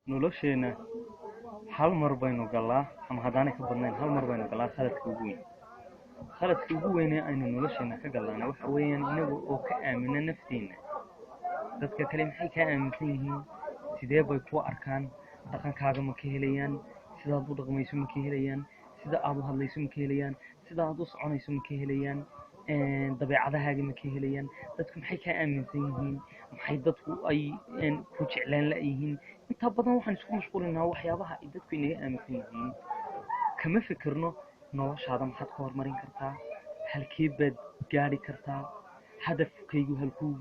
nolosheena hal mar baynu galaa ama haddaanay ka badnayn hal mar baynu galaa khaladka ugu weyn ee aynu nolosheena ka galaana waxa weeyaan inagu oo ka aamina nafteena dadka kale maxay ka aaminsan yihiin sidee bay ku arkaan dhaqankaaga ma ka helayaan sidaad u dhaqmayso ma ka helayaan sida aad u hadlayso ma ka helayaan sida aad u soconayso ma ka helayaan dabeecadahaaga ma ka helayaan dadku maxay ka aaminsan yihiin maxay dadku ay ku jeclaan la'yihiin inta badan waxaan isku mashquulinaa waxyaabaha ay dadku inaga aaminsan yihiin kama fikirno noloshaada maxaad ka horumarin kartaa halkee baad gaari kartaa hadafkaygu halkuu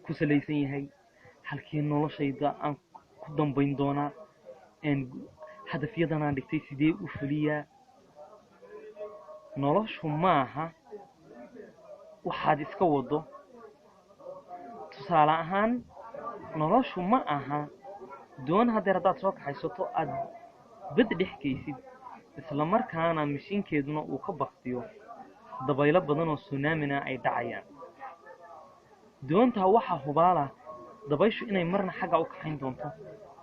ku salaysan yahay halkee noloshayda aan ku dambayn doonaa hadafyadan aan dhigtay sidee u fuliyaa noloshu maaha waxaad iska wado tusaale ahaan noloshu ma aha doon hadeer haddaad soo kaxaysato aad bad dhex geysid isla markaana mishiinkeeduna uu ka baktiyo dabaylo badan oo tsunamina ay dhacayaan doontaa waxaa hubaala dabayshu inay marna xagga u kaxayn doonto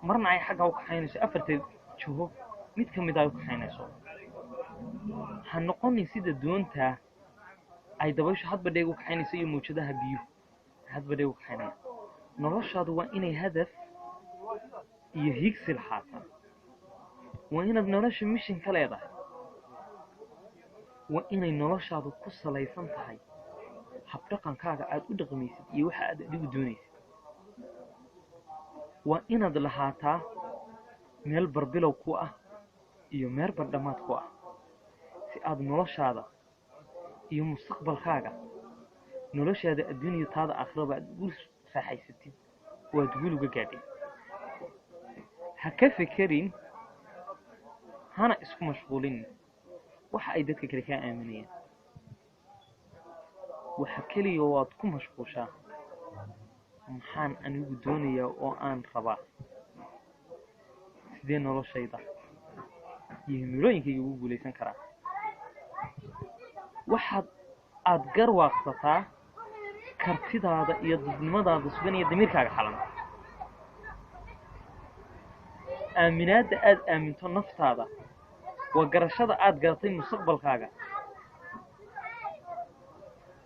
marna ay xagga u kaxaynayso afarteed jiho mid ka mid ay u kaxaynayso ha noqonin sida doontaa ay dabayshu hadba dheeg u kaxaynayso iyo mawjadaha biyuhu hadba dheeg u kaxaynaya noloshaadu waa inay hadaf iyo higsi lahaataa waa inaad nolosha mishin ka leedahay waa inay noloshaadu ku salaysan tahay habdhaqankaaga aad u dhaqmaysid iyo waxa aad adigu doonaysid waa inaad lahaataa meel barbilow ku ah iyo meel bardhamaad ku ah si aad noloshaada iyo mustaqbalkaaga noloshaada adduuniya taada aakhiraba aad ugu raaxaysatid oo aad guul uga gaadhay ha ka fekerin hana isku mashquulin waxa ay dadka kale kaa aaminayaan waxa keliya oo aad ku mashquushaa maxaan anigu doonayaa oo aan rabaa sidee noloshayda iyo himilooyinkayga ugu guulaysan karaa waxaad aad garwaaqsataa kartidaada iyo dadnimadaada sugan iyo damiirkaaga xalan aaminaadda aad aaminto naftaada waa garashada aad garatay mustaqbalkaaga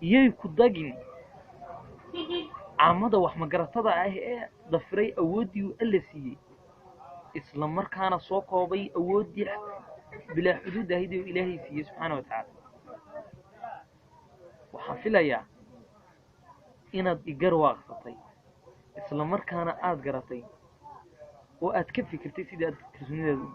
iyay ku dagin caamada wax magaratada ah ee dafiray awooddii uu alla siiyey isla markaana soo koobay awooddii bilaa xuduud ahayd oo ilaahay siiyey subxaana wa tacaala waxaan filayaa inaad igarwaaqsatay isla markaana aad garatay oo aad ka fikirtay sidii aad kalsoonidaada